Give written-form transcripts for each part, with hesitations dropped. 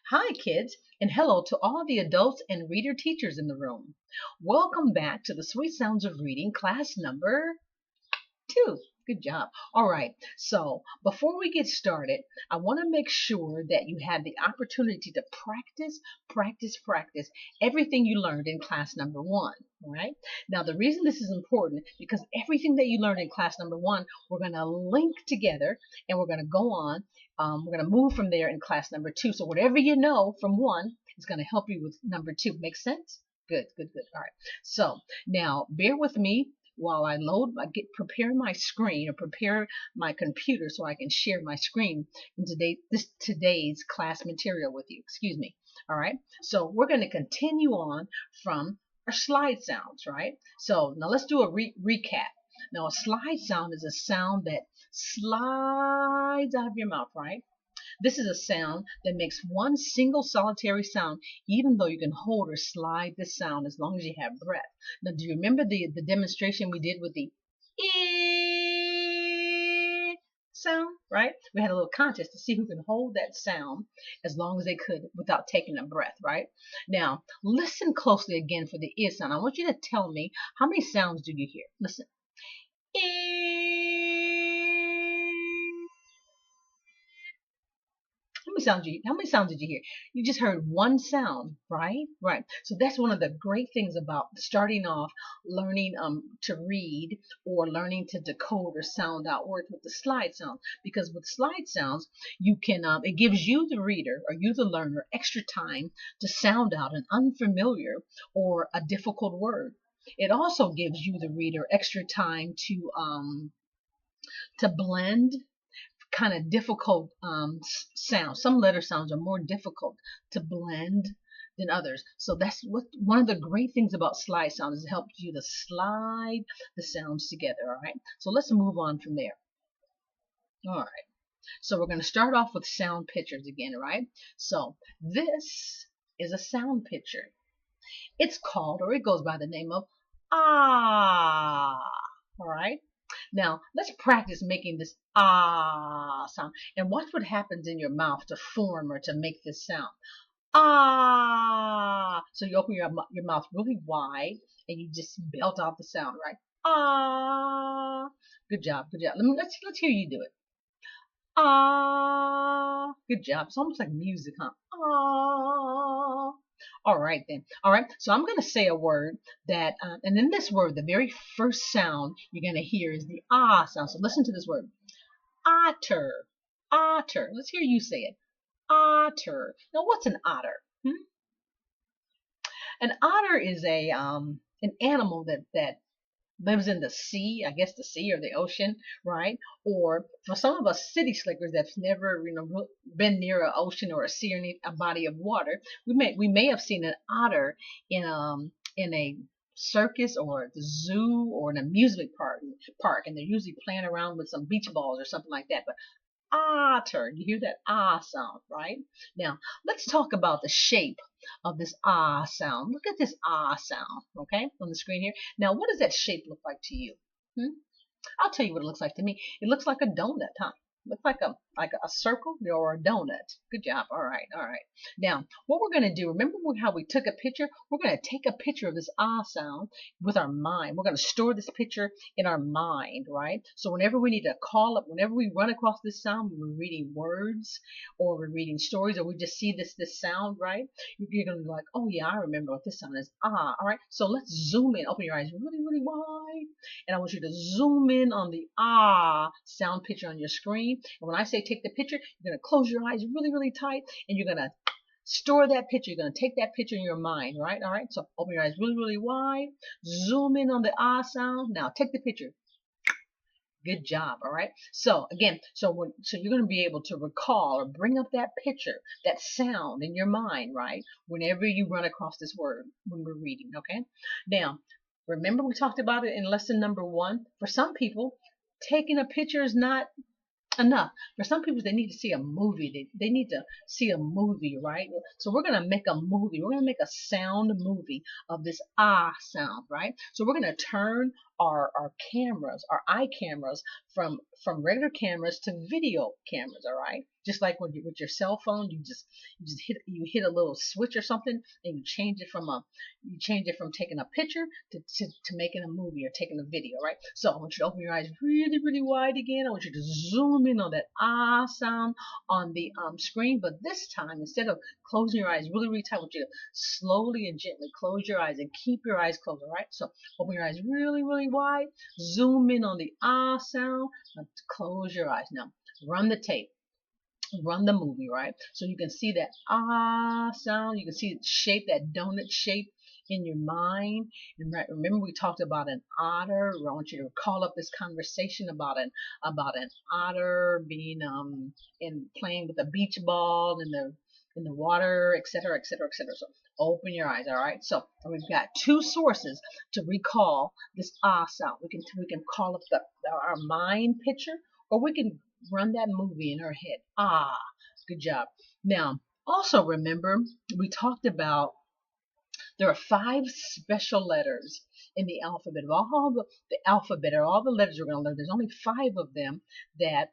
Hi, kids, and hello to all the adults and reader teachers in the room. Welcome back to the Sweet Sounds of Reading, class number 2. Good job. All right, so before we get started, I want to make sure that you have the opportunity to practice everything you learned in class number 1. All right, now the reason this is important because everything that you learned in class number 1, we're going to link together and we're going to go on. We're going to move from there in class number 2. So whatever you know from 1 is going to help you with number 2. Make sense? Good. All right, so now bear with me while I prepare my screen or prepare my computer so I can share my screen in today's class material with you. Excuse me. All right. So we're going to continue on from our slide sounds, right? So now let's do a recap. Now a slide sound is a sound that slides out of your mouth, right? This is a sound that makes one single solitary sound, even though you can hold or slide this sound as long as you have breath. Now, do you remember the demonstration we did with the E sound, right? We had a little contest to see who can hold that sound as long as they could without taking a breath, right? Now, listen closely again for the I sound. I want you to tell me how many sounds do you hear? Listen. How many sounds did you hear? You just heard one sound, right? Right. So that's one of the great things about starting off learning to read or learning to decode or sound out words with the slide sound. Because with slide sounds, you can it gives you the reader or you the learner extra time to sound out an unfamiliar or a difficult word. It also gives you the reader extra time to blend kind of difficult sounds. Some letter sounds are more difficult to blend than others. So that's one of the great things about slide sounds is it helps you to slide the sounds together. All right. So let's move on from there. All right. So we're going to start off with sound pictures again, right? So this is a sound picture. It's called, or it goes by the name of ah. All right. Now, let's practice making this ah sound and watch what happens in your mouth to form or to make this sound. Ah. So you open your mouth really wide and you just belt out the sound, right? Ah. Good job. Let's hear you do it. Ah. Good job. It's almost like music, huh? Ah. All right then. All right. So I'm going to say a word that, and in this word, the very first sound you're going to hear is the ah sound. So listen to this word. Otter. Otter. Let's hear you say it. Otter. Now, what's an otter? An otter is an animal that lives in the sea, I guess the sea or the ocean, right? Or for some of us city slickers that's never, been near an ocean or a sea or a body of water, we may have seen an otter in a circus or the zoo or an amusement park, and they're usually playing around with some beach balls or something like that. But otter, you hear that ah sound, right? Now let's talk about the shape of this ah sound. Look at this ah sound, okay, on the screen here. Now, what does that shape look like to you? I'll tell you what it looks like to me. It looks like a donut, huh? Looks like a circle or a donut. Good job. All right. Now, what we're going to do, remember how we took a picture? We're going to take a picture of this ah sound with our mind. We're going to store this picture in our mind, right? So whenever we need to call up, whenever we run across this sound, when we're reading words or we're reading stories or we just see this sound, right? You're going to be like, oh yeah, I remember what this sound is. Ah, all right. So let's zoom in. Open your eyes really, really wide. And I want you to zoom in on the ah sound picture on your screen. And when I say take the picture, you're going to close your eyes really, really tight and you're going to store that picture. You're going to take that picture in your mind, right? All right. So open your eyes really, really wide. Zoom in on the ah sound. Now take the picture. Good job. All right. So again, so you're going to be able to recall or bring up that picture, that sound in your mind, right? Whenever you run across this word when we're reading. Okay. Now, remember we talked about it in lesson number 1. For some people, taking a picture is not enough. For some people, they need to see a movie. They need to see a movie, right? So we're going to make a movie. We're going to make a sound movie of this ah sound, right? So we're going to turn our cameras, our eye cameras, from regular cameras to video cameras. All right, just like with your cell phone, you just hit a little switch or something, and you change it from taking a picture to making a movie or taking a video. Right. So I want you to open your eyes really really wide again. I want you to zoom in on that ah sound on the screen, but this time instead of closing your eyes really really tight, I want you to slowly and gently close your eyes and keep your eyes closed. All right. So open your eyes really, really wide. Zoom in on the ah sound. Now close your eyes. Now run the tape. Run the movie, right? So you can see that ah sound. You can see it shape, that donut shape in your mind. And right, remember we talked about an otter. I want you to call up this conversation about an otter being in playing with a beach ball in the water, etc., etc., etc. So open your eyes, all right? So we've got two sources to recall this ah sound. We can call up our mind picture, or we can run that movie in our head. Ah, good job. Now, also remember we talked about there are 5 special letters in the alphabet. Of all the alphabet, or all the letters we're going to learn, there's only 5 of them that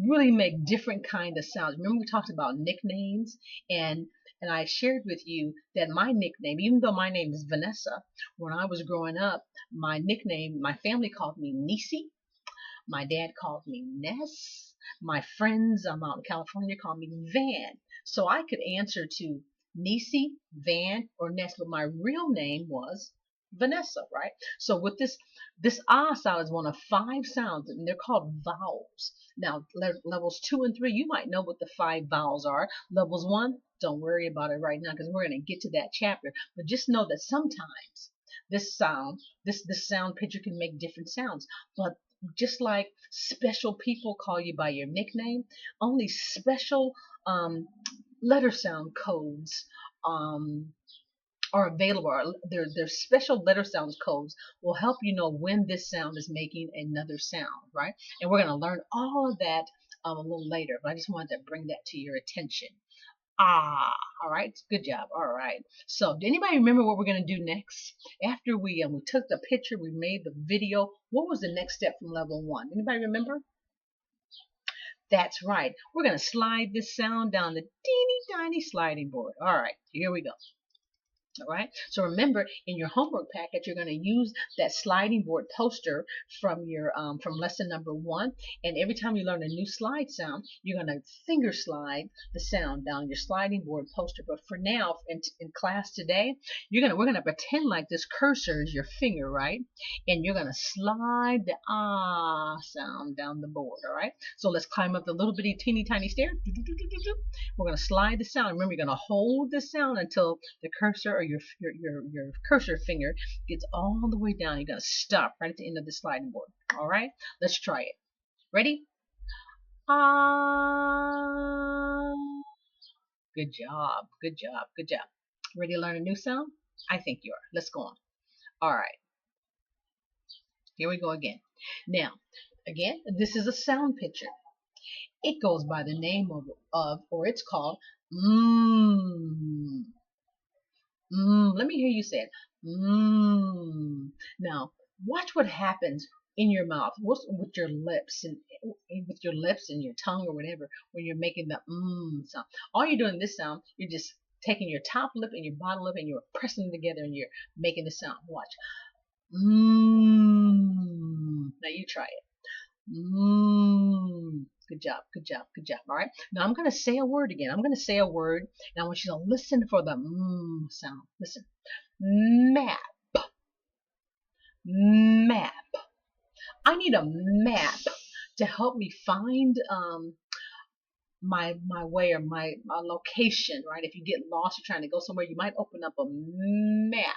really make different kind of sounds. Remember we talked about nicknames, and I shared with you that my nickname, even though my name is Vanessa, when I was growing up, my nickname, my family called me Nisi. My dad called me Ness. My friends out in California called me Van. So I could answer to Nisi, Van, or Ness, but my real name was Vanessa, right? So with this ah sound is one of 5 sounds, and they're called vowels. Now, levels 2 and 3, you might know what the 5 vowels are. Levels 1, don't worry about it right now because we're going to get to that chapter. But just know that sometimes this sound picture can make different sounds. But just like special people call you by your nickname, only special letter sound codes are available. Their special letter sounds codes will help you know when this sound is making another sound, right? And we're going to learn all of that a little later, but I just wanted to bring that to your attention. Ah, all right, good job. All right. So, do anybody remember what we're going to do next? After we took the picture, we made the video. What was the next step from level 1? Anybody remember? That's right. We're going to slide this sound down the teeny tiny sliding board. All right, here we go. All right. So remember, in your homework packet, you're going to use that sliding board poster from your from lesson number 1. And every time you learn a new slide sound, you're going to finger slide the sound down your sliding board poster. But for now, in class today, we're gonna pretend like this cursor is your finger, right? And you're gonna slide the ah sound down the board. All right. So let's climb up the little bitty teeny tiny stair. We're going to slide the sound. Remember, you're going to hold the sound until the cursor or your cursor finger gets all the way down. You're going to stop right at the end of the sliding board. All right, let's try it. Ready? Ah. Good job. Good job. Good job. Ready to learn a new sound? I think you are. Let's go on. All right. Here we go again. Now, again, this is a sound picture. It goes by the name or it's called mmm. Let me hear you say it. Mmm. Now, watch what happens in your mouth, with your lips and your tongue or whatever when you're making the sound. All you're doing this sound, you're just taking your top lip and your bottom lip and you're pressing them together and you're making the sound. Watch. Mmm. Now you try it. Mmm. Good job, good job, good job. All right. Now I'm going to say a word again. I'm going to say a word, and I want you to listen for the sound. Listen. Map. Map. I need a map to help me find my way or my location, right? If you get lost, you're trying to go somewhere, you might open up a map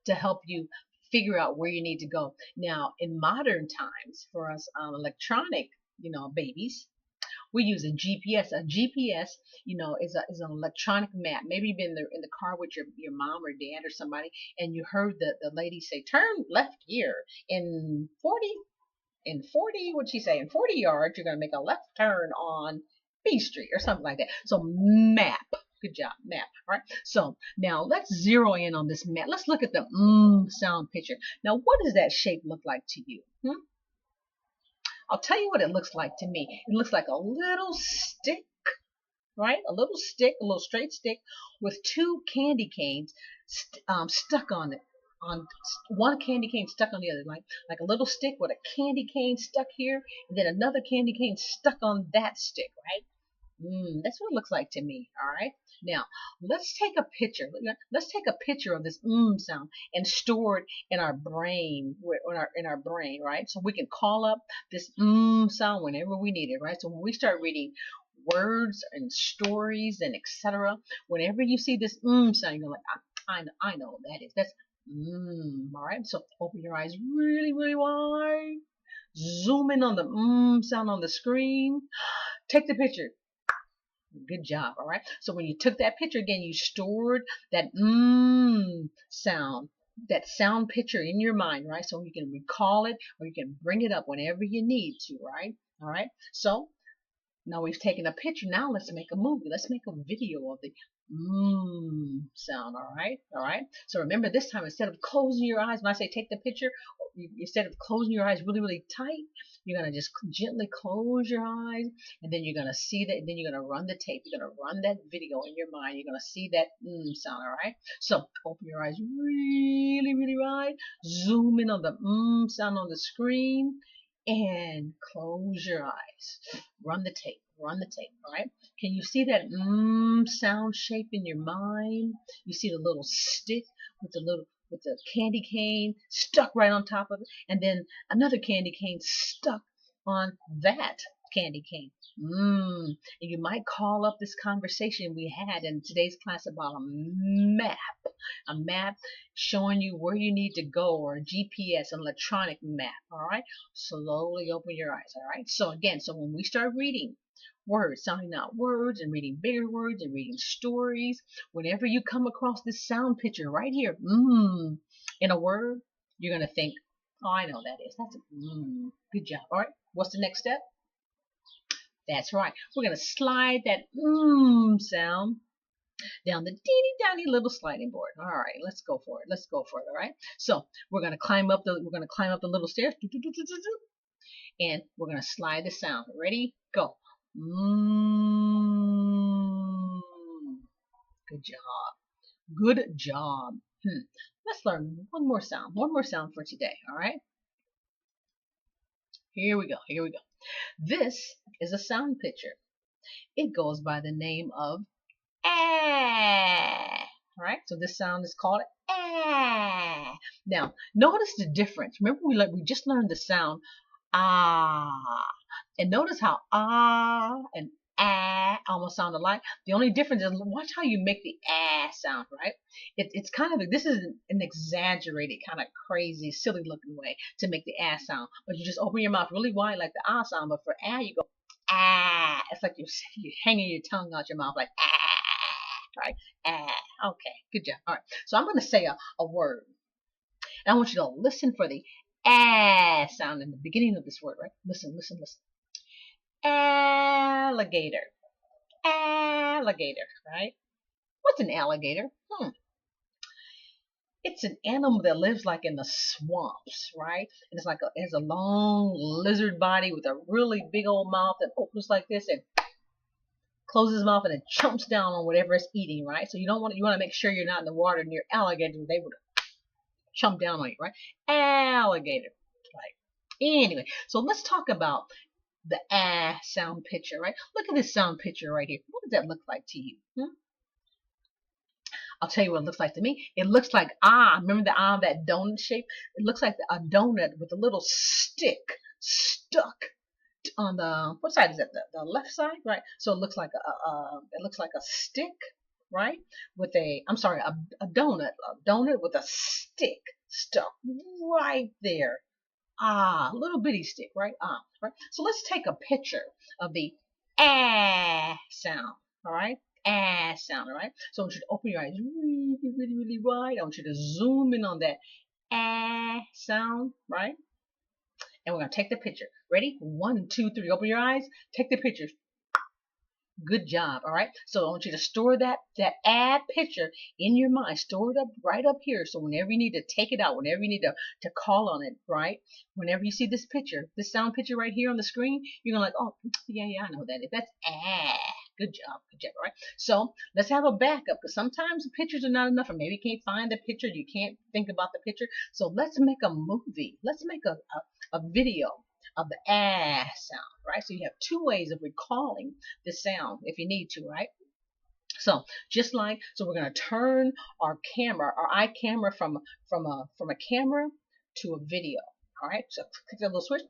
to help you figure out where you need to go. Now, in modern times, for us electronic, babies, we use a GPS. A GPS, is an electronic map. Maybe you've been in the car with your mom or dad or somebody, and you heard the lady say, "Turn left here in 40." What'd she say? In 40 yards, you're going to make a left turn on B Street or something like that. So map. Good job, map. All right. So now let's zero in on this map. Let's look at the sound picture. Now, what does that shape look like to you? I'll tell you what it looks like to me. It looks like a little stick, right? A little stick, a little straight stick with two candy canes stuck on it. On one candy cane stuck on the other, like a little stick with a candy cane stuck here, and then another candy cane stuck on that stick, right? That's what it looks like to me. All right. Now let's take a picture. Let's take a picture of this sound and store it in our brain, in our brain, right? So we can call up this sound whenever we need it, right? So when we start reading words and stories and etc., whenever you see this sound, you're like, I know what that is. That's All right. So open your eyes really, really wide. Zoom in on the sound on the screen. Take the picture. Good job. All right. So when you took that picture again, you stored that sound, that sound picture in your mind, right? So you can recall it or you can bring it up whenever you need to, right? All right. So now we've taken a picture. Now let's make a movie. Let's make a video of the sound. All right. All right. So remember this time, instead of closing your eyes, when I say take the picture, instead of closing your eyes really, really tight, you're going to just gently close your eyes, and then you're going to see that, and then you're going to run the tape. You're going to run that video in your mind. You're going to see that sound. All right. So open your eyes really, really wide. Zoom in on the sound on the screen, and close your eyes. Run the tape. Run the tape. All right. Can you see that sound shape in your mind? You see the little stick with the candy cane stuck right on top of it, and then another candy cane stuck on that candy cane. And you might call up this conversation we had in today's class about a map showing you where you need to go, or a GPS, an electronic map. All right. Slowly open your eyes. All right. So again, so when we start reading words, sounding out words and reading bigger words and reading stories, whenever you come across this sound picture right here, in a word, you're going to think, oh, I know that is. That's a good job. All right. What's the next step? That's right. We're going to slide that sound down the teeny tiny little sliding board. All right, let's go for it. Let's go for it. All right. So we're going to climb up the little stairs, and we're going to slide the sound. Ready? Go. Good job. Good job. Let's learn one more sound for today. All right. Here we go. Here we go. This is a sound picture. It goes by the name of ah. All right. So this sound is called ah. Now, notice the difference. Remember, we just learned the sound ah, and notice how ah and ah almost sound alike. The only difference is watch how you make the ah sound, right? It's kind of this is an exaggerated, kind of crazy, silly looking way to make the ah sound, but you just open your mouth really wide like the ah sound, but for ah you go ah. It's like you're hanging your tongue out your mouth like ah, right? Ah. Okay, good job. All right, so I'm going to say a word, and I want you to listen for the ah sound in the beginning of this word, right? Listen, listen, listen. Alligator. Alligator, right? What's an alligator? It's an animal that lives like in the swamps, right? And it has a long lizard body with a really big old mouth that opens like this and closes his mouth and it chomps down on whatever it's eating, right? So you want to make sure you're not in the water near alligators. They would chomp down on you, right? Alligator, right? Anyway, so let's talk about the ah sound picture, right? Look at this sound picture right here. What does that look like to you? I'll tell you what it looks like to me. It looks like remember the that donut shape? It looks like a donut with a little stick stuck on the, what side is that? The left side, right? So it looks like a stick, right? With a donut with a stick stuck right there. A little bitty stick, right? Right. So let's take a picture of the ah sound. All right. Ah sound. All right. So I want you to open your eyes really, really, really wide. I want you to zoom in on that ah sound, right? And we're gonna take the picture. Ready? 1, 2, 3. Open your eyes. Take the picture. Good job. All right. So I want you to store that add picture in your mind. Store it up right up here. So whenever you need to take it out, whenever you need to call on it, right? Whenever you see this picture, this sound picture right here on the screen, you're gonna like, oh yeah, I know what that is. That's ah. Good job. Good job. All right. So let's have a backup because sometimes the pictures are not enough, or maybe you can't find the picture, you can't think about the picture. So let's make a movie. Let's make a video of the sound, right? So you have two ways of recalling the sound if you need to, right? So so we're going to turn our camera, our eye camera from a camera to a video. All right. So click that little switch.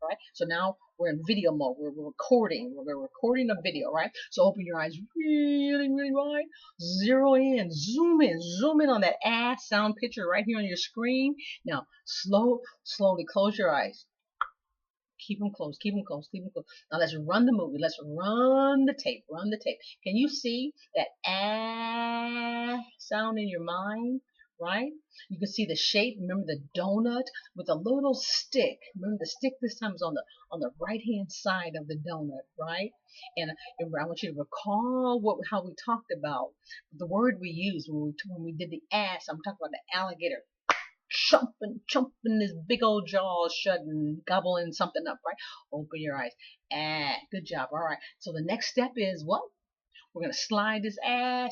All right. So now we're in video mode. We're recording. We're recording a video, right? So open your eyes really, really wide. Zero in, zoom in on that sound picture right here on your screen. Now, slowly close your eyes. Keep them closed, keep them closed, keep them closed. Now let's run the movie. Let's run the tape, run the tape. Can you see that sound in your mind, right? You can see the shape. Remember the donut with a little stick. Remember the stick this time is on the right-hand side of the donut, right? And I want you to recall how we talked about the word we used when we did the ass. I'm talking about the alligator chomping his big old jaws shut and gobbling something up, right? Open your eyes. Good job. All right. So the next step is what? We're going to slide this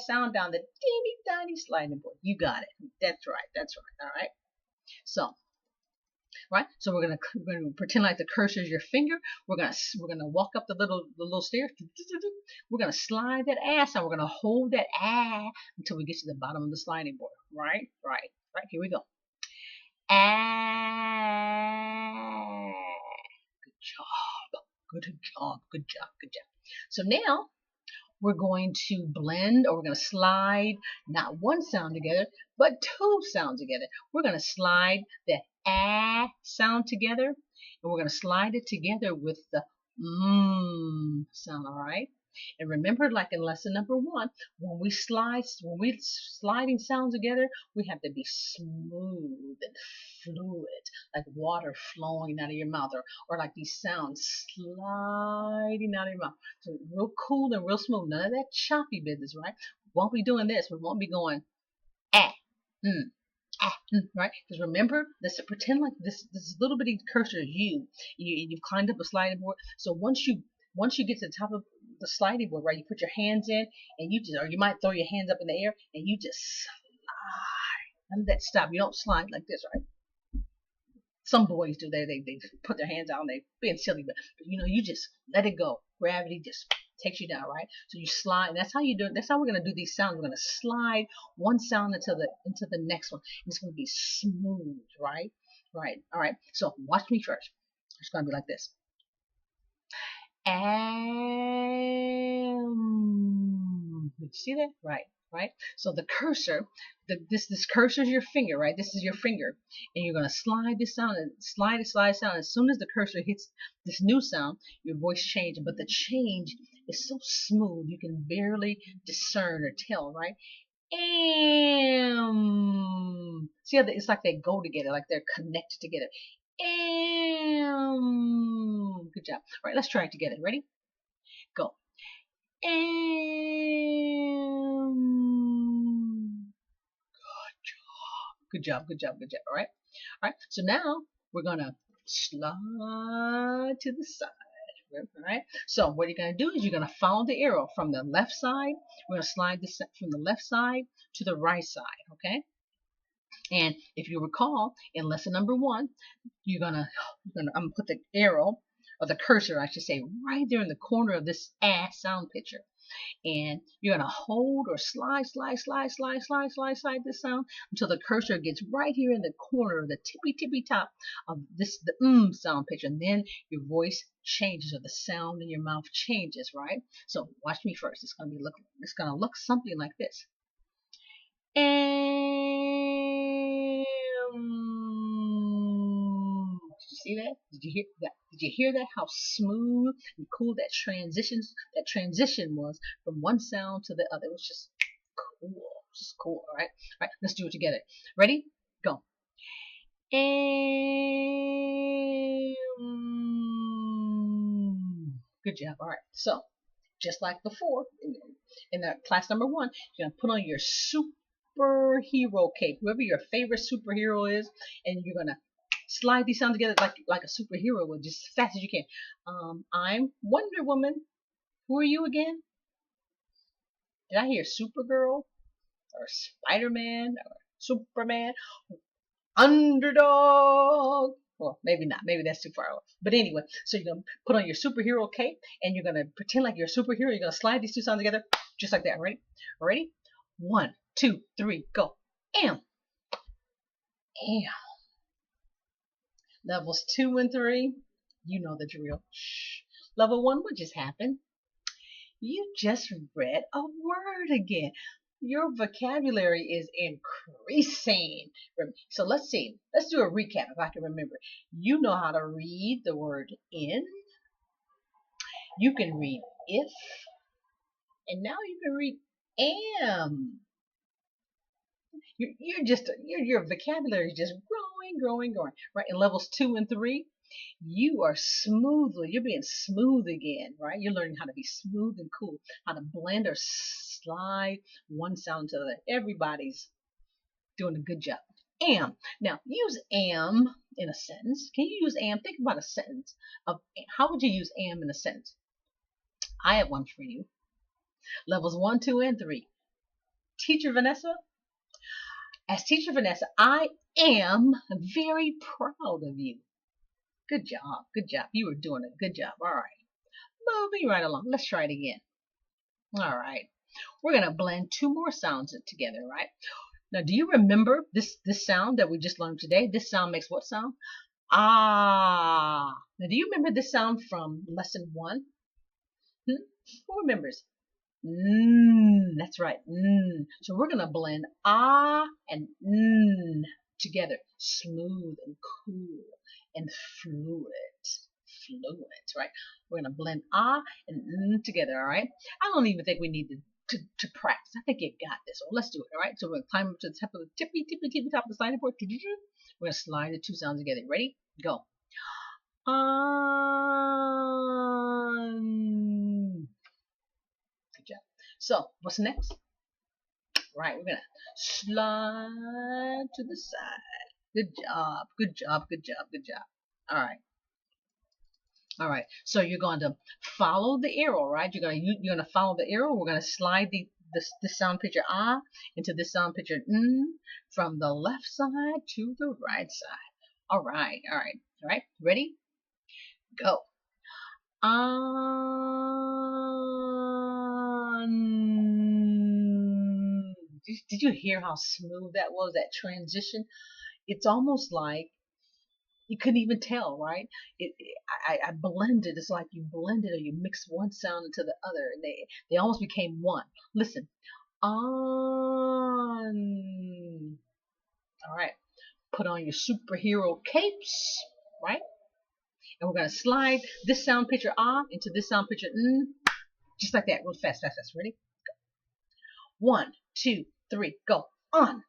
sound down the teeny tiny sliding board. You got it. That's right. That's right. All right. So, right. So we're going to pretend like the cursor is your finger. We're going to walk up the little stairs. We're going to slide that sound. We're going to hold that until we get to the bottom of the sliding board. Right. Right. Right. Here we go. Ah, good job. Good job. Good job. Good job. So now we're going to blend, or we're going to slide not one sound together, but two sounds together. We're going to slide the sound together, and we're going to slide it together with the sound, all right? And remember, like in lesson number 1, when we sliding sounds together, we have to be smooth and fluid, like water flowing out of your mouth, or like these sounds sliding out of your mouth. So real cool and real smooth. None of that choppy business, right? We won't be doing this. We won't be going ah, right? Because remember, let's pretend like this little bitty cursor is you've climbed up a sliding board. So once you get to the top of the sliding board, right, you put your hands in, and or you might throw your hands up in the air, and you just slide. None of that stop. You don't slide like this, right? Some boys do. They put their hands out and they being silly, but you just let it go. Gravity just takes you down, right? So you slide, and that's how you do it. That's how we're gonna do these sounds. We're gonna slide one sound into the next one. And it's gonna be smooth, right? Right. All right. So watch me first. It's gonna be like this. Did you see that? Right. Right. So the cursor, this cursor is your finger, right? This is your finger, and you're gonna slide this sound and slide sound. As soon as the cursor hits this new sound, your voice changes, but the change is so smooth you can barely discern or tell, right? See how it's like they go together, like they're connected together. Good job. All right, let's try it together. Ready? Go. Good job. Good job. Good job. All right. All right. So now we're gonna slide to the side. All right. So what you're gonna do is you're gonna follow the arrow from the left side. We're gonna slide this from the left side to the right side. Okay. And if you recall, in lesson number 1, I'm gonna put the arrow, or the cursor, I should say, right there in the corner of this sound picture. And you're gonna hold or slide this sound until the cursor gets right here in the corner of the tippy top of the sound picture. And then your voice changes, or the sound in your mouth changes, right? So watch me first. It's gonna look something like this. Did you see that? Did you hear that? Did you hear that? How smooth and cool that transition was from one sound to the other. It was just cool. Just cool. All right. All right. Let's do it together. Ready? Go. Good job. All right. So just like before in the class number 1. You're gonna put on your superhero cape, whoever your favorite superhero is, and you're gonna slide these sounds together like a superhero would, just as fast as you can. I'm Wonder Woman. Who are you again? Did I hear Supergirl or Spider-Man or Superman? Underdog. Well, maybe not. Maybe that's too far off. But anyway, so you're going to put on your superhero cape and you're going to pretend like you're a superhero. You're going to slide these two sounds together just like that. Ready? Ready? 1, 2, 3, go. Am. Am. Levels 2 and 3, you know the drill. Shh. Level 1, what just happened? You just read a word again. Your vocabulary is increasing. So let's see. Let's do a recap if I can remember. You know how to read the word in. You can read if. And now you can read am. Your vocabulary is just growing, right? In levels 2 and 3, you're being smooth again, right? You're learning how to be smooth and cool, how to blend or slide one sound to the other. Everybody's doing a good job. Am. Now, use am in a sentence. Can you use am? Think about a sentence. How would you use am in a sentence? I have one for you. Levels 1, 2, and 3. Teacher Vanessa, as Teacher Vanessa, I am very proud of you. Good job. Good job. You were doing a good job. All right. Moving right along. Let's try it again. All right. We're going to blend 2 more sounds together, right? Now, do you remember this sound that we just learned today? This sound makes what sound? Ah. Now, do you remember this sound from lesson 1? Who remembers? That's right. So we're going to blend ah and together. Smooth and cool and fluid, right? We're going to blend ah and together, all right? I don't even think we need to practice. I think you got this. So let's do it, all right? So we're going to climb up to the top of the tippy top of the sliding board. We're going to slide the 2 sounds together. Ready? Go. Good job. So what's next? Right, we're going to slide to the side. Good job. Good job. Good job. Good job. All right. All right. So you're going to follow the arrow, right? You're going to follow the arrow. We're going to slide this sound picture ah into this sound picture from the left side to the right side. All right. All right. All right. Ready? Go. Did you hear how smooth that was? That transition. It's almost like you couldn't even tell, right? I blended. It's like you blended or you mixed one sound into the other, and they almost became one. Listen, on. All right, put on your superhero capes, right? And we're gonna slide this sound picture ah into this sound picture just like that, real fast, fast, fast. Ready? Go. 1, 2, 3, go. On.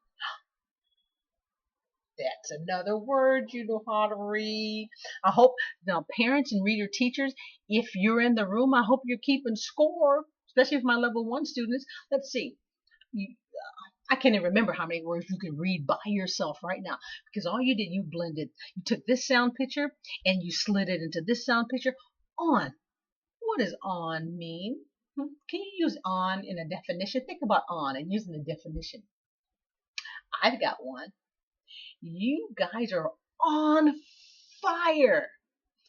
That's another word you know how to read. I hope now parents and reader teachers, if you're in the room, I hope you're keeping score, especially with my level 1 students. Let's see. I can't even remember how many words you can read by yourself right now because all you did, you blended. You took this sound picture and you slid it into this sound picture. On. What does on mean? Can you use on in a definition? Think about on and using the definition. I've got one. You guys are on fire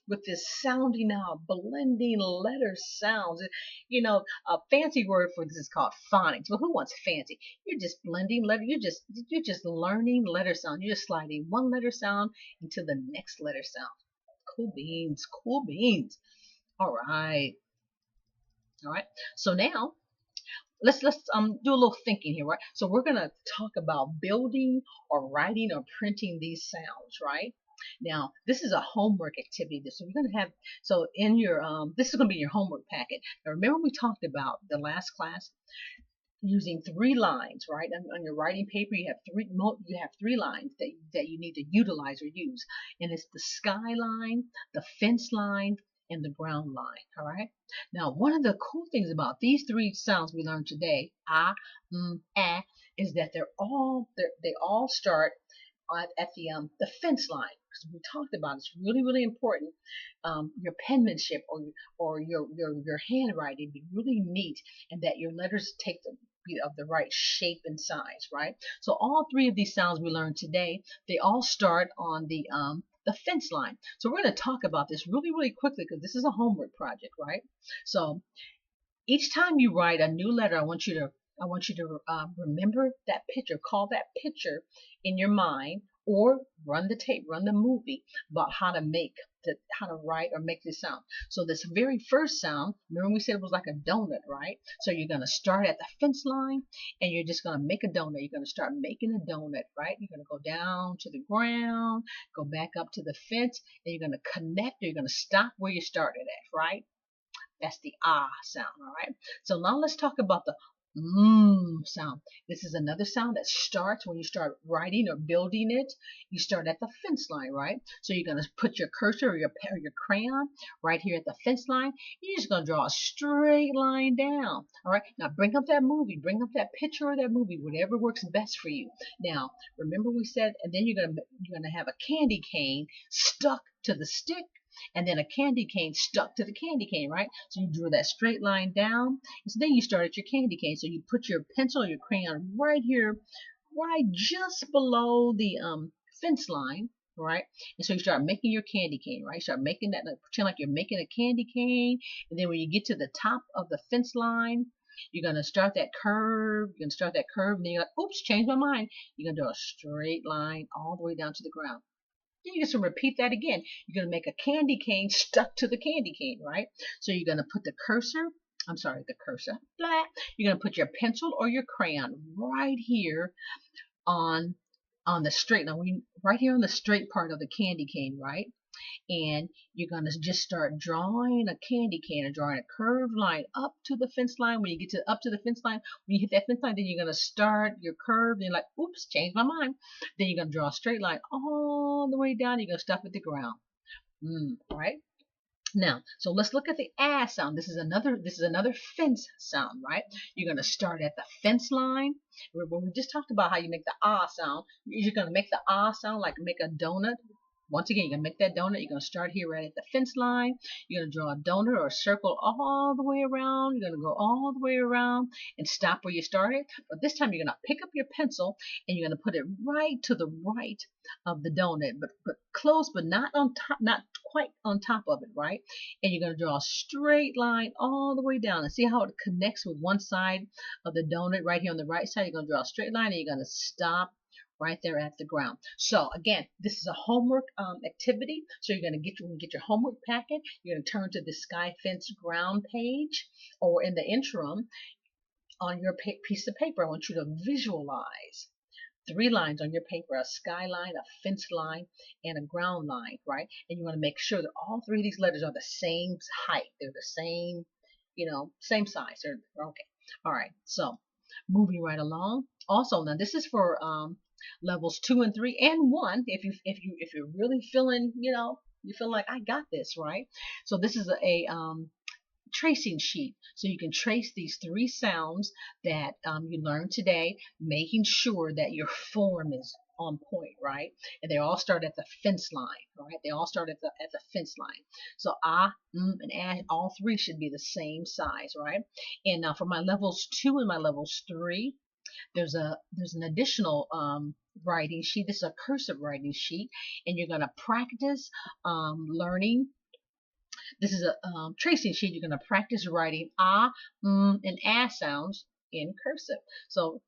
with this sounding out, blending letter sounds. You know, a fancy word for this is called phonics. But who wants fancy? You're just blending letter. You're just learning letter sound. You're just sliding one letter sound into the next letter sound. Cool beans, cool beans. All right. All right. So now let's do a little thinking here, right? So we're gonna talk about building or writing or printing these sounds, right? Now this is a homework activity. So we're gonna have in your this is gonna be your homework packet. Now remember we talked about the last class using 3 lines, right? On your writing paper you have 3 lines that you need to utilize or use, and it's the skyline, the fence line, and the ground line. All right. Now, one of the cool things about these three sounds we learned today, ah, is that they all start at the fence line. Because we talked about it's really, really important. Your penmanship or your handwriting be really neat, and that your letters take the be of the right shape and size, right? So all three of these sounds we learned today, they all start on the fence line. So we're going to talk about this really, really quickly because this is a homework project, right? So each time you write a new letter, I want you to remember that picture, call that picture in your mind, or run the tape, run the movie about how to write or make this sound. So this very first sound, remember we said it was like a donut, right? So you're gonna start at the fence line, and you're just gonna make a donut. You're gonna start making a donut, right? You're gonna go down to the ground, go back up to the fence, and you're gonna connect. Or you're gonna stop where you started at, right? That's the ah sound, all right? So now let's talk about the sound. This is another sound that starts when you start writing or building it. You start at the fence line, right? So you're going to put your cursor or your crayon right here at the fence line. You're just going to draw a straight line down, all right? Now bring up that movie, bring up that picture of that movie, whatever works best for you. Now, remember we said, and then you're going to have a candy cane stuck to the stick, and then a candy cane stuck to the candy cane, right? So you drew that straight line down, and so then you started your candy cane. So you put your pencil or your crayon right here, right just below the fence line, right? And so you start making your candy cane, right? You start making that, like, pretend like you're making a candy cane, and then when you get to the top of the fence line, you're gonna start that curve. You're gonna start that curve, and then you're like, oops, changed my mind. You're gonna do a straight line all the way down to the ground. Then you're just going to repeat that again. You're going to make a candy cane stuck to the candy cane, right? So you're going to put the cursor, blah. You're going to put your pencil or your crayon right here on the straight, right here on the straight part of the candy cane, right? And you're going to just start drawing a candy cane and drawing a curved line up to the fence line. When you get up to the fence line, when you hit that fence line, then you're going to start your curve. And you're like, oops, changed my mind. Then you're going to draw a straight line all the way down. You're going to stop at the ground. Right? Now, so let's look at the ah sound. This is another fence sound, right? You're going to start at the fence line. When we just talked about how you make the ah sound, you're going to make the ah sound like make a donut. Once again, you're going to make that donut. You're going to start here right at the fence line. You're going to draw a donut or a circle all the way around. You're going to go all the way around and stop where you started. But this time you're going to pick up your pencil and you're going to put it right to the right of the donut, but close, but not on top, not quite on top of it, right? And you're going to draw a straight line all the way down and see how it connects with one side of the donut right here on the right side. You're going to draw a straight line and you're going to stop right there at the ground. So again, this is a homework activity. So you're going to get your homework packet. You're going to turn to the Sky Fence ground page, or in the interim on your piece of paper. I want you to visualize 3 lines on your paper: a sky line, a fence line, and a ground line, right? And you want to make sure that all 3 of these letters are the same height. They're the same, same size. Okay. All right. So moving right along. Also, now this is for levels 2 and 3 and 1. If you're really feeling, you feel like I got this, right? So this is a tracing sheet, so you can trace these 3 sounds that you learned today, making sure that your form is on point, right? And they all start at the fence line, right? They all start at the fence line. So and all 3 should be the same size, right? And now for my levels 2 and my levels 3, there's an additional writing sheet. This is a cursive writing sheet, and you're going to practice learning. This is a tracing sheet. You're going to practice writing and sounds in cursive. So,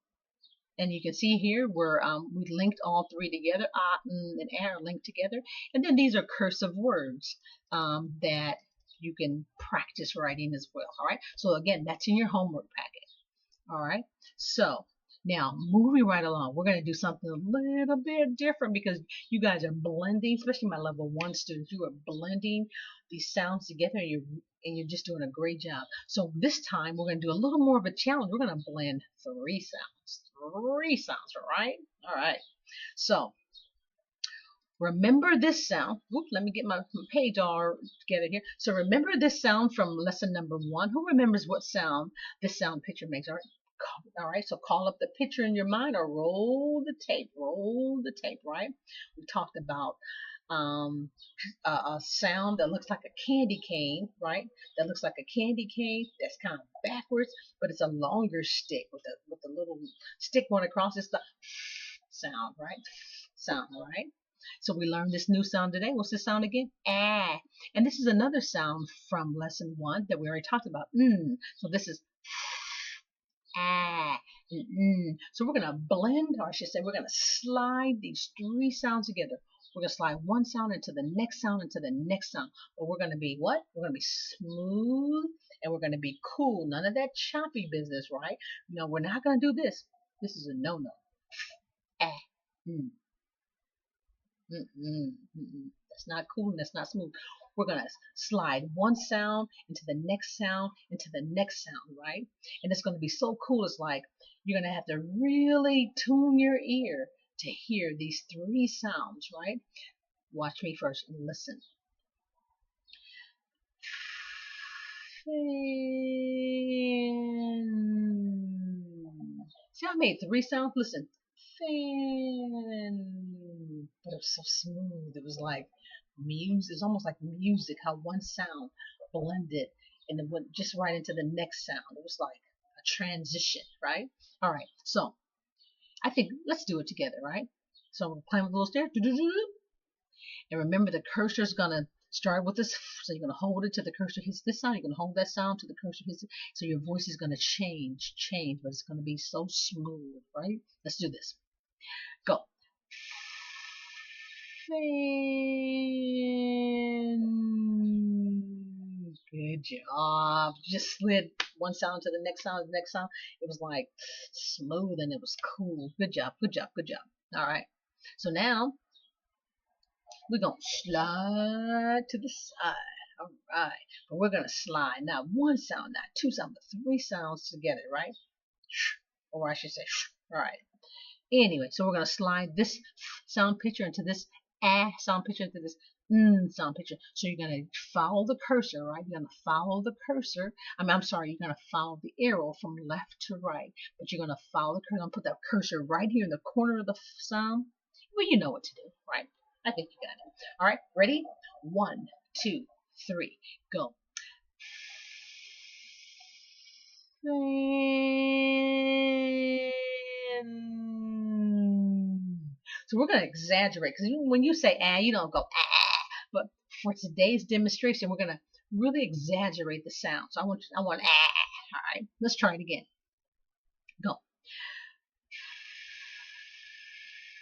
and you can see here where we linked all 3 together. And are linked together. And then these are cursive words that you can practice writing as well. All right. So again, that's in your homework packet. All right. So now moving right along, we're going to do something a little bit different because you guys are blending, especially my level 1 students. You are blending these sounds together, and you're just doing a great job. So this time we're going to do a little more of a challenge. We're going to blend 3 sounds, all right? All right. So remember this sound. Whoop, let me get my page all together here. So remember this sound from lesson number 1. Who remembers what sound this sound picture makes? All right, so call up the picture in your mind or roll the tape, right? We talked about a sound that looks like a candy cane, right? That looks like a candy cane that's kind of backwards, but it's a longer stick with a little stick going across. It's the sound, right? Sound, right? So we learned this new sound today. What's this sound again? Ah. And this is another sound from lesson 1 that we already talked about. So this is ah. So we're going to blend, or I should say, we're going to slide these 3 sounds together. We're going to slide one sound into the next sound, into the next sound. But we're going to be what? We're going to be smooth and we're going to be cool. None of that choppy business, right? No, we're not going to do this. This is a no-no. Ah. That's not cool and that's not smooth. We're going to slide one sound into the next sound, into the next sound, right? And it's going to be so cool. It's like you're going to have to really tune your ear to hear these 3 sounds, right? Watch me first and listen. See, I made 3 sounds. Listen. Fan. But it was so smooth. It was like music. It's almost like music, how one sound blended and it went just right into the next sound. It was like a transition, right? All right, so I think let's do it together, right? So we're playing with a little stair. And remember the cursor is gonna start with this, so you're gonna hold it to the cursor hits this sound, you're gonna hold that sound to the cursor hits it, so your voice is gonna change, but it's gonna be so smooth, right? Let's do this. Go. Fan. Good job. Just slid one sound to the next sound, the next sound. It was like smooth and it was cool. Good job, good job, good job. All right. So now we're going to slide to the side. All right. But we're going to slide not one sound, not 2 sounds, but 3 sounds together, right? Or I should say, all right. Anyway, so we're going to slide this sound picture into this sound picture into this sound picture. So you're going to follow the cursor, right? You're going to follow the cursor. I'm sorry, you're going to follow the arrow from left to right. But you're going to follow the cursor. I'm going to put that cursor right here in the corner of the sound. Well, you know what to do, right? I think you got it. All right, ready? 1, 2, 3, go. So we're going to exaggerate because when you say you don't go but for today's demonstration, we're going to really exaggerate the sound. So I want All right, let's try it again. Go.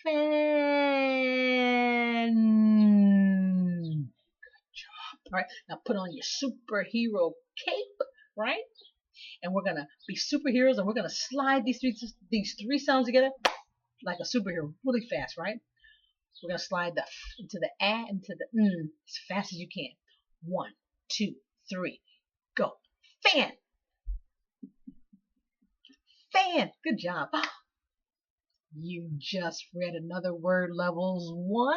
Fan. Good job. All right, now put on your superhero cape, right? And we're going to be superheroes and we're going to slide these 3 sounds together like a superhero really fast, right? We're going to slide the into the into the as fast as you can. 1, 2, 3, go. Fan. Fan. Good job. You just read another word, levels 1.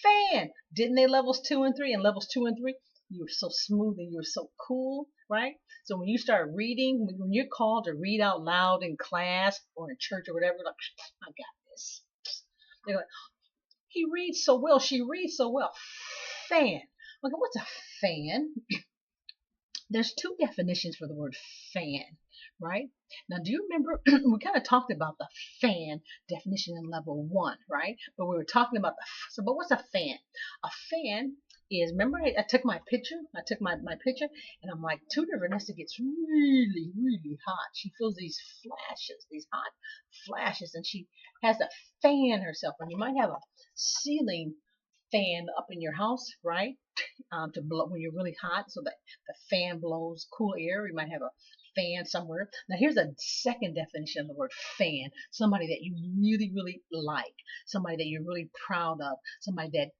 Fan. Didn't they levels 2 and 3? And levels 2 and 3, you were so smooth and you were so cool, right? So when you start reading, when you're called to read out loud in class or in church or whatever, like, I got this. They're like, he reads so well, she reads so well. Fan. Okay, what's a fan? There's 2 definitions for the word fan, right? Now, do you remember we kind of talked about the fan definition in level 1, right? But we were talking about but what's a fan? A fan is, remember I took my picture? I took my picture and I'm like, Tutor Vanessa gets really, really hot. She feels these flashes, these hot flashes, and she has to fan herself. And you might have a ceiling fan up in your house, right? To blow when you're really hot, so that the fan blows cool air. You might have a fan somewhere. Now here's a second definition of the word fan: somebody that you really, really like, somebody that you're really proud of, somebody that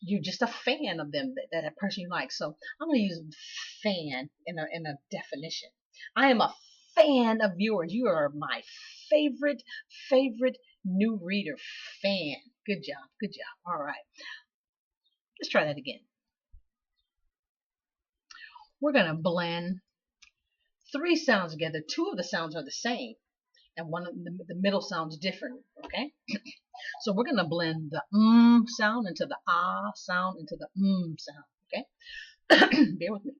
you're just a fan of them, that person you like. So I'm going to use fan in a definition. I am a fan of yours. You are my favorite new reader fan. Good job. Good job. All right. Let's try that again. We're going to blend three sounds together. Two of the sounds are the same, and one of the middle sounds different. Okay. So we're going to blend the sound into the ah sound into the sound. Okay. Bear with me.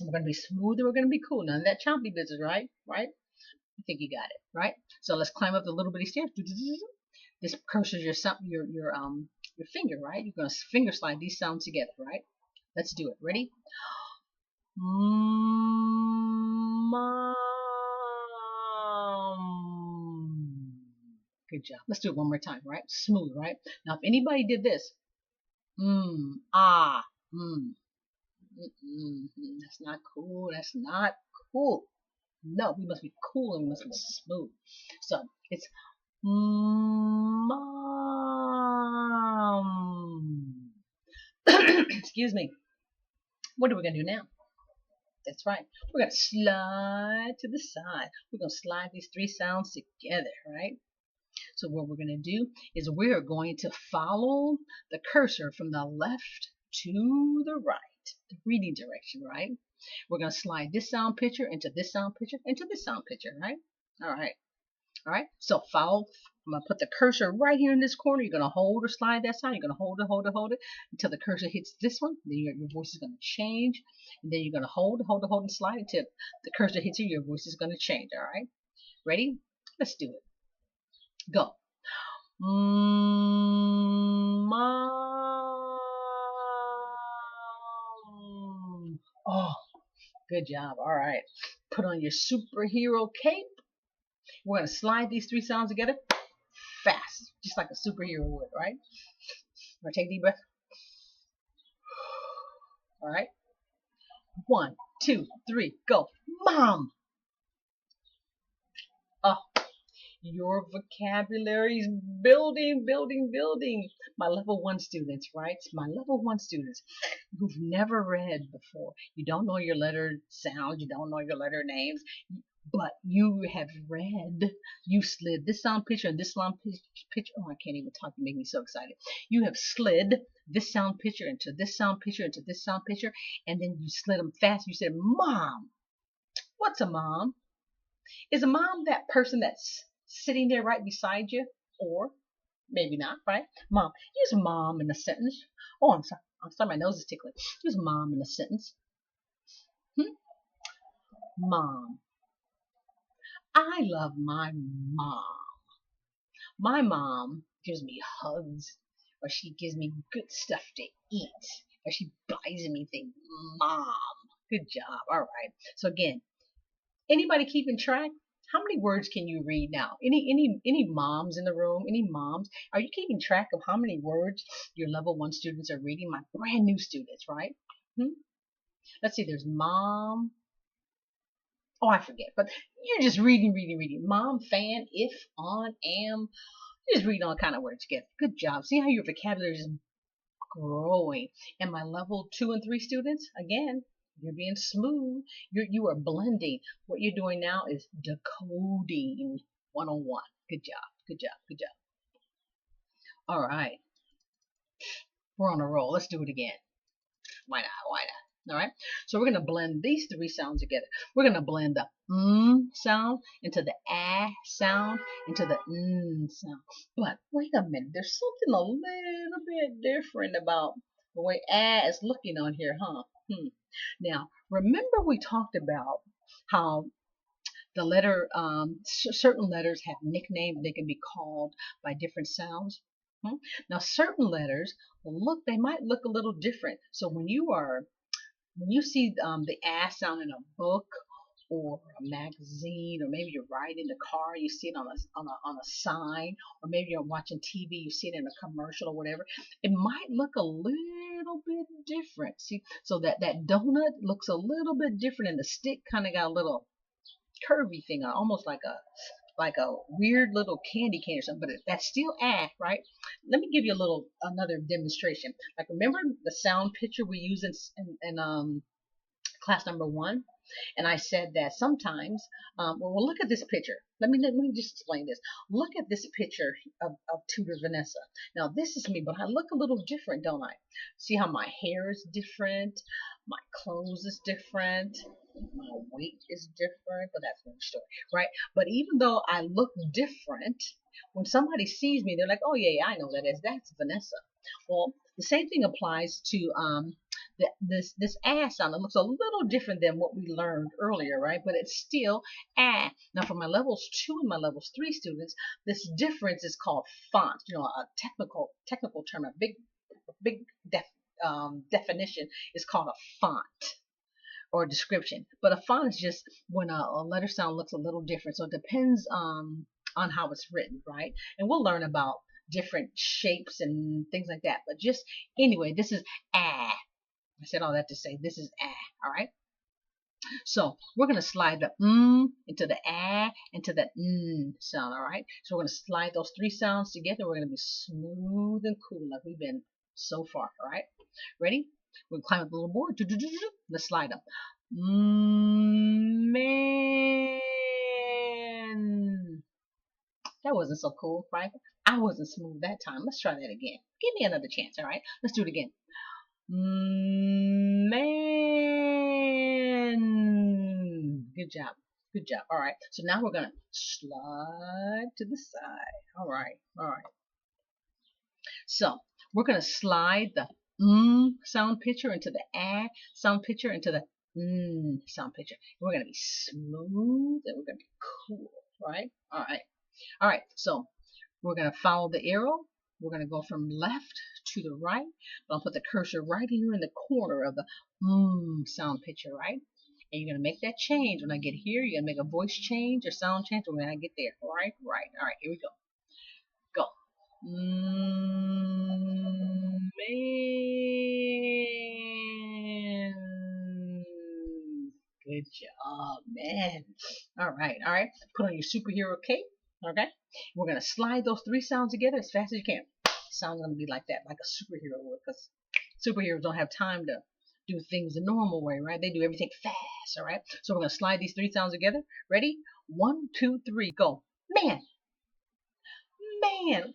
We're going to be smooth and we're going to be cool. None of that chompy business, right? Right? I think you got it, right? So let's climb up the little bitty stairs. This cursors your finger, right? You're going to finger slide these sounds together, right? Let's do it. Ready? Mom. Good job. Let's do it one more time, right? Smooth, right? Now, if anybody did this, ah, that's not cool. That's not cool. No, we must be cool and we must be smooth. So it's mom. Excuse me. What are we going to do now? That's right. We're going to slide to the side. We're going to slide these three sounds together, right? So what we're going to do is we're going to follow the cursor from the left to the right, the reading direction, right? We're going to slide this sound picture into this sound picture into this sound picture, right? All right. All right. So follow. I'm going to put the cursor right here in this corner. You're going to hold or slide that sound. You're going to hold it until the cursor hits this one. Then your voice is going to change. And then you're going to hold, and slide until the cursor hits you. Your voice is going to change. All right. Ready? Let's do it. Go. Mom. Oh, good job. All right. Put on your superhero cape. We're going to slide these three sounds together fast, just like a superhero would, right? We're going to take a deep breath. All right. 1, 2, 3, go. Mom. Oh, your vocabulary is building. My level 1 students, right? My level 1 students who've never read before. You don't know your letter sounds. You don't know your letter names. But you have read, you slid this sound picture and this sound picture. Oh, I can't even talk. You make me so excited. You have slid this sound picture into this sound picture into this sound picture, and then you slid them fast. You said, Mom. What's a mom? Is a mom that person that's sitting there right beside you? Or maybe not, right? Mom. Use mom in a sentence. Oh, I'm sorry. My nose is tickling. Use mom in a sentence. Mom. I love my mom. My mom gives me hugs, or she gives me good stuff to eat, or she buys me things. Mom. Good job. All right. So again, anybody keeping track? How many words can you read now? Any moms in the room? Any moms? Are you keeping track of how many words your level 1 students are reading? My brand new students, right? Let's see. There's mom. Oh, I forget. But you're just reading. Mom, fan, if, on, am. You just read all kind of words together. Good job. See how your vocabulary is growing. And my level 2 and 3 students, again, you're being smooth. You are blending. What you're doing now is decoding 101. Good job. All right. We're on a roll. Let's do it again. Why not? All right. So we're going to blend these three sounds together. We're going to blend the sound into the sound into the sound. But wait a minute. There's something a little bit different about the way is looking on here, huh? Now, remember we talked about how the letter, certain letters have nicknames. They can be called by different sounds. Now, certain letters they might look a little different. So when you see the sound in a book or a magazine, or maybe you're riding in the car, you see it on a sign, or maybe you're watching TV, you see it in a commercial or whatever, it might look a little bit different. See, so that donut looks a little bit different, and the stick kind of got a little curvy thing, almost like a weird little candy cane or something, but that's still right? Let me give you another demonstration. Like, remember the sound picture we use in class number 1, and I said that sometimes, well, look at this picture. Let me just explain this. Look at this picture of Tutor Vanessa. Now, this is me, but I look a little different, don't I? See how my hair is different, my clothes is different, my weight is different, but that's another story, right? But even though I look different, when somebody sees me, they're like, "Oh yeah, I know that's Vanessa." Well, the same thing applies to this ass sound. It looks a little different than what we learned earlier, right? But it's still ah. Now for my levels 2 and my levels 3 students, this difference is called font. A technical term, a big definition is called a font or a description. But a font is just when a letter sound looks a little different. So it depends on how it's written, right? And we'll learn about different shapes and things like that. But just anyway, this is ah. I said all that to say this is ah, all right? So we're going to slide the into the ah into the sound, all right? So we're going to slide those 3 sounds together. We're going to be smooth and cool like we've been so far, all right? Ready? We're going to climb up the little board. Let's slide them. Man. That wasn't so cool, right? I wasn't smooth that time. Let's try that again. Give me another chance, all right? Let's do it again. Man. Good job. Good job. All right. So now we're going to slide to the side. All right. All right. So we're going to slide the sound picture into the ah sound picture into the sound picture. We're going to be smooth and we're going to be cool. Right? All right. All right. So we're going to follow the arrow. We're going to go from left to the right. I'll put the cursor right here in the corner of the sound picture, right? And you're going to make that change. When I get here, you're going to make a voice change or sound change when I get there. Right? Right. All right. Here we go. Go. Man. Good job, man. All right. All right. Put on your superhero cape. Okay. We're going to slide those 3 sounds together as fast as you can. Sounds going to be like that, like a superhero would, because superheroes don't have time to do things the normal way, right? They do everything fast, all right? So we're going to slide these 3 sounds together. Ready? 1, 2, 3, go. Man. Man.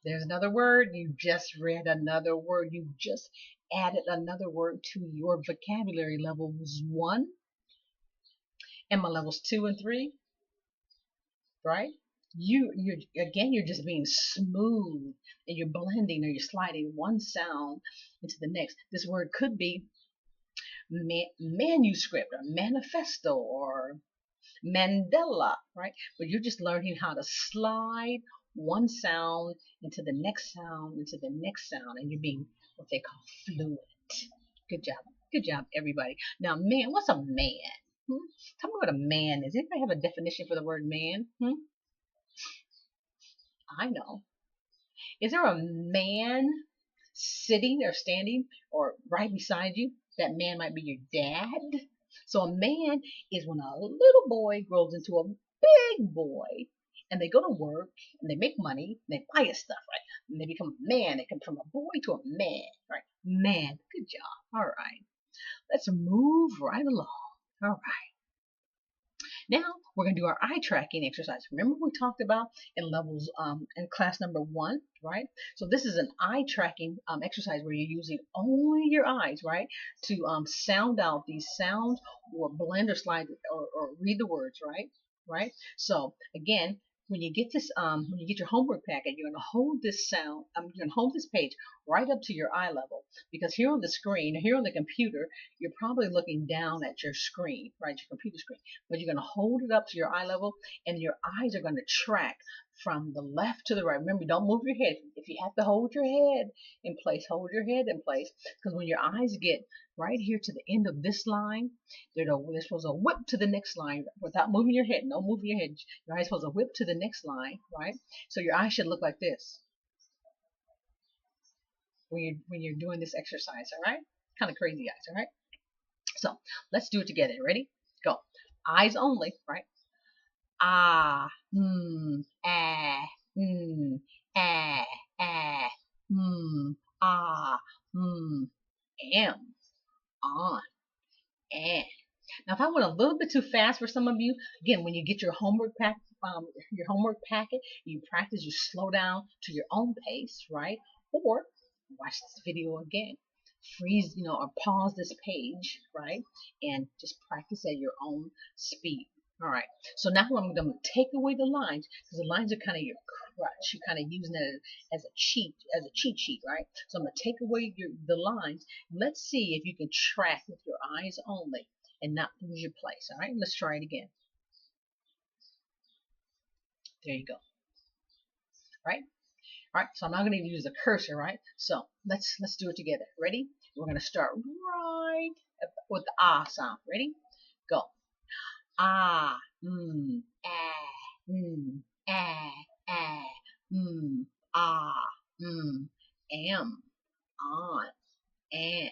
There's another word. You just read another word. You just added another word to your vocabulary levels 1 and my levels 2 and 3, right? You're just being smooth and you're blending or you're sliding one sound into the next. This word could be manuscript or manifesto or Mandela, right? But you're just learning how to slide one sound into the next sound into the next sound, and you're being what they call fluent. Good job. Good job, everybody. Now, man, what's a man? Tell me what a man is. Anybody have a definition for the word man? I know. Is there a man sitting or standing or right beside you? That man might be your dad. So a man is when a little boy grows into a big boy and they go to work and they make money and they buy us stuff, right? And they become a man. They come from a boy to a man, right? Man. Good job. All right. Let's move right along. All right. Now we're going to do our eye tracking exercise. Remember we talked about in levels in class number 1, right? So this is an eye tracking exercise where you're using only your eyes, right, to sound out these sounds or blend or slide or read the words, right? Right. So again, when you get your homework packet, you're going to hold this sound. You're going to hold this page right up to your eye level, because here on the screen, here on the computer, you're probably looking down at your screen, right, your computer screen. But you're going to hold it up to your eye level, and your eyes are going to track from the left to the right. Remember, don't move your head. If you have to hold your head in place, hold your head in place, because when your eyes get right here to the end of this line, they're supposed to whip to the next line without moving your head. No moving your head. Your eyes supposed to whip to the next line, right? So your eyes should look like this when you're doing this exercise, all right? Kind of crazy eyes, all right? So let's do it together. Ready? Go. Eyes only, right? Ah, ah, ah, ah, ah, am, on, eh. Now, if I went a little bit too fast for some of you, again, when you get your homework packet, you practice, you slow down to your own pace, right? Or watch this video again. Freeze, or pause this page, right? And just practice at your own speed. All right. So now I'm going to take away the lines because the lines are kind of your crutch. You're kind of using it as a cheat sheet, right? So I'm going to take away the lines. Let's see if you can track with your eyes only and not lose your place. All right, let's try it again. There you go. All right. So I'm not going to use the cursor, right? So let's do it together. Ready? We're going to start right with the ah sound. Ready? Go. Ah, ah, ah, ah, ah, am, on, and.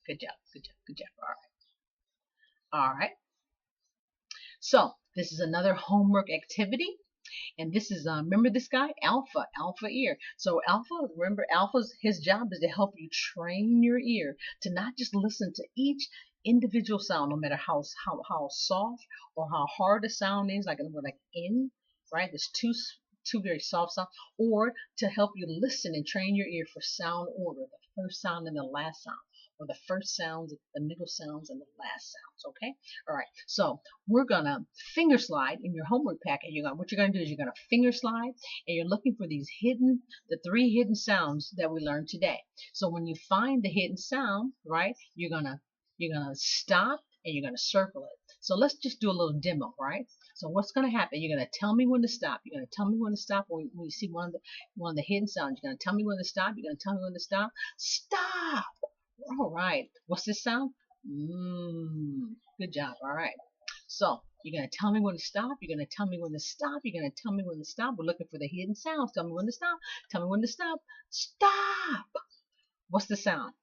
Good job. Good job. Good job. All right. All right. So this is another homework activity. And this is, remember this guy, Alpha ear. So remember Alpha's, his job is to help you train your ear to not just listen to each individual sound, no matter how soft or how hard the sound is, like in, right? There's two very soft sounds, or to help you listen and train your ear for sound order, the first sound and the last sound, or the first sounds, the middle sounds, and the last sounds. Okay. All right. So we're gonna finger slide in your homework packet. What you're gonna do is you're gonna finger slide, and you're looking for the 3 hidden sounds that we learned today. So when you find the hidden sound, right, you're gonna stop and you're gonna circle it. So let's just do a little demo, right? So what's gonna happen? You're gonna tell me when to stop. You're gonna tell me when to stop when you see one of the hidden sounds. You're gonna tell me when to stop. You're gonna tell me when to stop. Stop. All right. What's this sound? Good job. All right. So you're going to tell me when to stop. You're going to tell me when to stop. You're going to tell me when to stop. We're looking for the hidden sounds. Tell me when to stop. Tell me when to stop. Stop. What's the sound?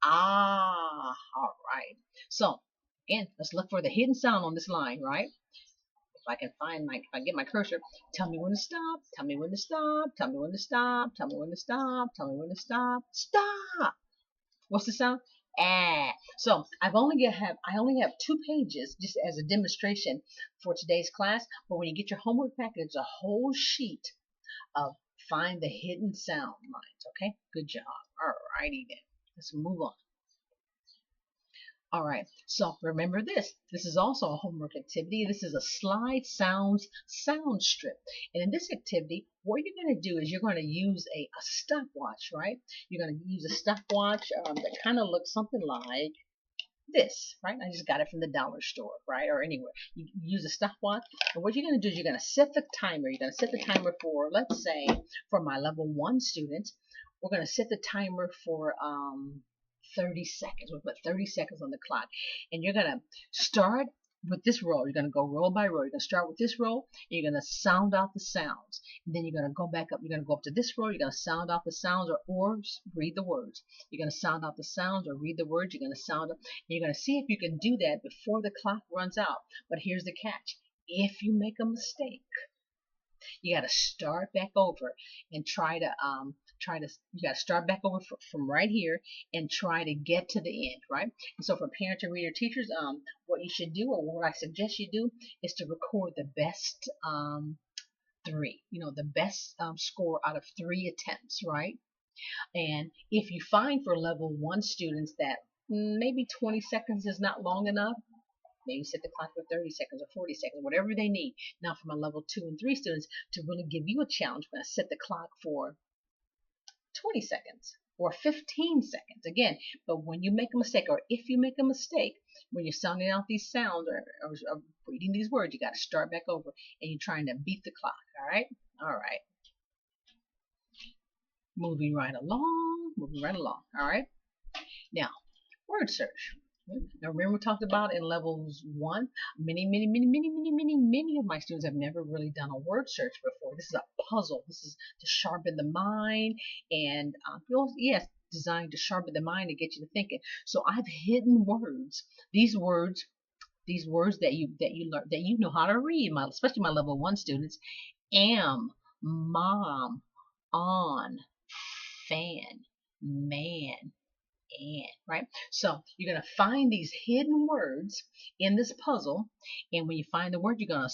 Ah. All right. So again, let's look for the hidden sound on this line, right? If I can find if I get my cursor, tell me when to stop. Tell me when to stop. Tell me when to stop. Tell me when to stop. Tell me when to stop. Stop. What's the sound? Ah. So I only have 2 pages just as a demonstration for today's class. But when you get your homework packet, it's a whole sheet of find the hidden sound lines. Okay, good job. All righty then. Let's move on. All right, so remember this. This is also a homework activity. This is a slide sounds sound strip. And in this activity, what you're going to do is you're going to use a stopwatch, right? You're going to use a stopwatch that kind of looks something like this, right? I just got it from the dollar store, right? Or anywhere. You use a stopwatch. And what you're going to do is you're going to set the timer. You're going to set the timer for, let's say, for my level 1 students, we're going to set the timer for 30 seconds. We'll put 30 seconds on the clock. And you're going to start with this row. You're going to go row by row. You're going to start with this row, and you're going to sound out the sounds. And then you're going to go back up. You're going to go up to this row. You're going to sound out the sounds or read the words. You're going to sound out the sounds or read the words. You're going to sound up. And you're going to see if you can do that before the clock runs out. But here's the catch. If you make a mistake, you got to start back over and you got to start back over from right here and try to get to the end, right? And so for parents and reader teachers, what you should do, or what I suggest you do, is to record the best 3, the best score out of 3 attempts, right? And if you find for level 1 students that maybe 20 seconds is not long enough, maybe set the clock for 30 seconds or 40 seconds, whatever they need. Now for my level 2 and 3 students, to really give you a challenge, I'm going to set the clock for 20 seconds or 15 seconds. Again, but when you make a mistake, or if you make a mistake, when you're sounding out these sounds or reading these words, you got to start back over and you're trying to beat the clock. All right? All right. Moving right along. All right? Now, word search. Now remember we talked about in levels 1, many of my students have never really done a word search before. This is a puzzle. This is to sharpen the mind, and yes, designed to sharpen the mind and get you to thinking. So I've hidden words. These words that you know how to read, especially my level 1 students. Am, mom, on, fan, man, and, right? So you're gonna find these hidden words in this puzzle, and when you find the word, you're gonna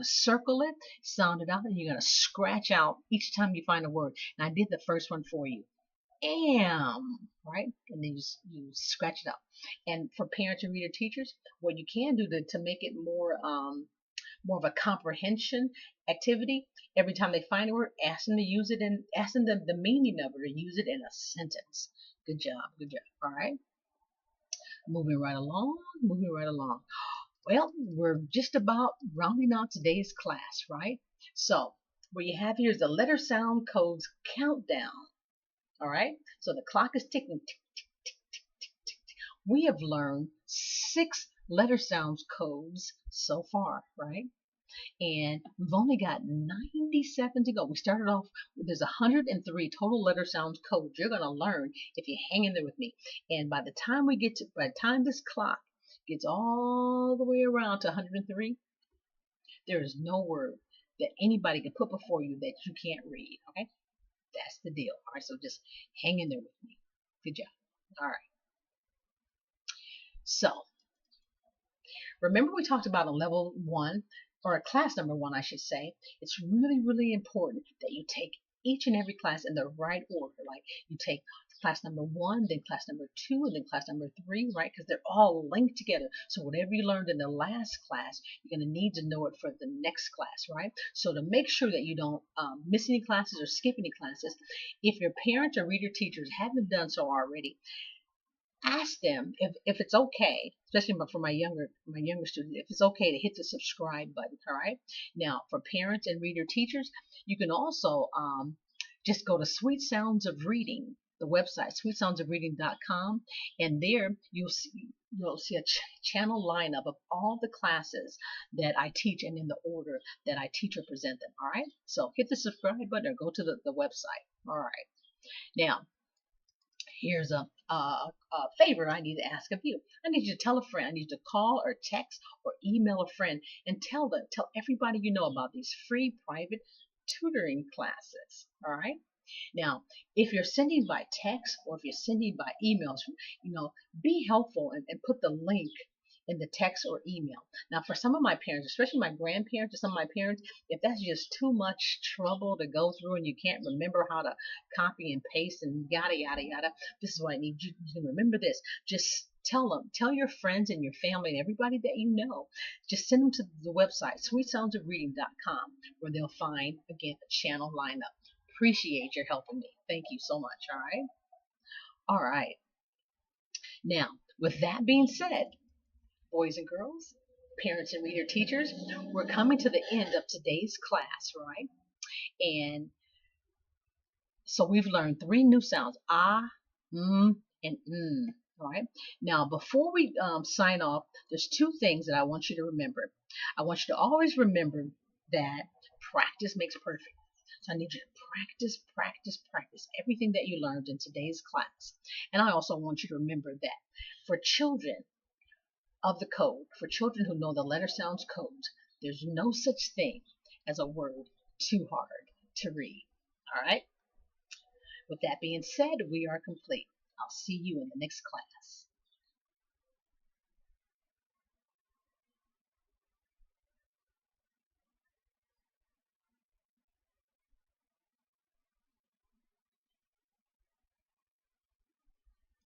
circle it, sound it out, and you're gonna scratch out each time you find a word. And I did the first one for you. Am, right? And then you scratch it out. And for parents and reader teachers, what you can do to make it more of a comprehension activity. Every time they find a word, ask them to use it and ask them the meaning of it and use it in a sentence. Good job, good job. All right, moving right along, moving right along. Well, we're just about rounding out today's class, right? So what you have here is the letter sound codes countdown. All right, so the clock is ticking. Tick, tick, tick, tick, tick, tick, tick. We have learned 6 letter sounds codes so far, right? And we've only got 97 to go. We started off with there's 103 total letter sounds codes you're going to learn if you hang in there with me. And by the time this clock gets all the way around to 103, there is no word that anybody can put before you that you can't read. Okay, that's the deal. All right, so just hang in there with me. Good job. All right. So remember we talked about a level 1 or a class number 1, I should say. It's really, really important that you take each and every class in the right order. Like you take class number 1, then class number 2, and then class number 3, right? Because they're all linked together. So whatever you learned in the last class, you're going to need to know it for the next class, right? So to make sure that you don't miss any classes or skip any classes, if your parents or reader teachers haven't done so already, ask them if it's okay, especially for my younger students, if it's okay to hit the subscribe button. All right. Now, for parents and reader teachers, you can also just go to Sweet Sounds of Reading, the website, sweetsoundsofreading.com, and there you'll see a channel lineup of all the classes that I teach and in the order that I teach or present them. All right. So hit the subscribe button or go to the website. All right. Now, here's a favor I need to ask of you. I need you to tell a friend. I need you to call or text or email a friend and tell everybody you know about these free private tutoring classes. All right. Now, if you're sending by text or if you're sending by emails, be helpful and put the link in the text or email. Now, for some of my parents, especially my grandparents or some of my parents, if that's just too much trouble to go through and you can't remember how to copy and paste and yada, yada, yada, this is what I need you to remember this. Just tell your friends and your family and everybody that you know. Just send them to the website, sweetsoundsofreading.com, where they'll find, again, a channel lineup. Appreciate your helping me. Thank you so much. All right. All right. Now, with that being said, boys and girls, parents and reader teachers, we're coming to the end of today's class, right? And so we've learned 3 new sounds, and all right? Now, before we sign off, there's 2 things that I want you to remember. I want you to always remember that practice makes perfect. So I need you to practice, practice, practice everything that you learned in today's class. And I also want you to remember that for children of the code, for children who know the letter sounds codes, there's no such thing as a word too hard to read. All right? With that being said, we are complete. I'll see you in the next class.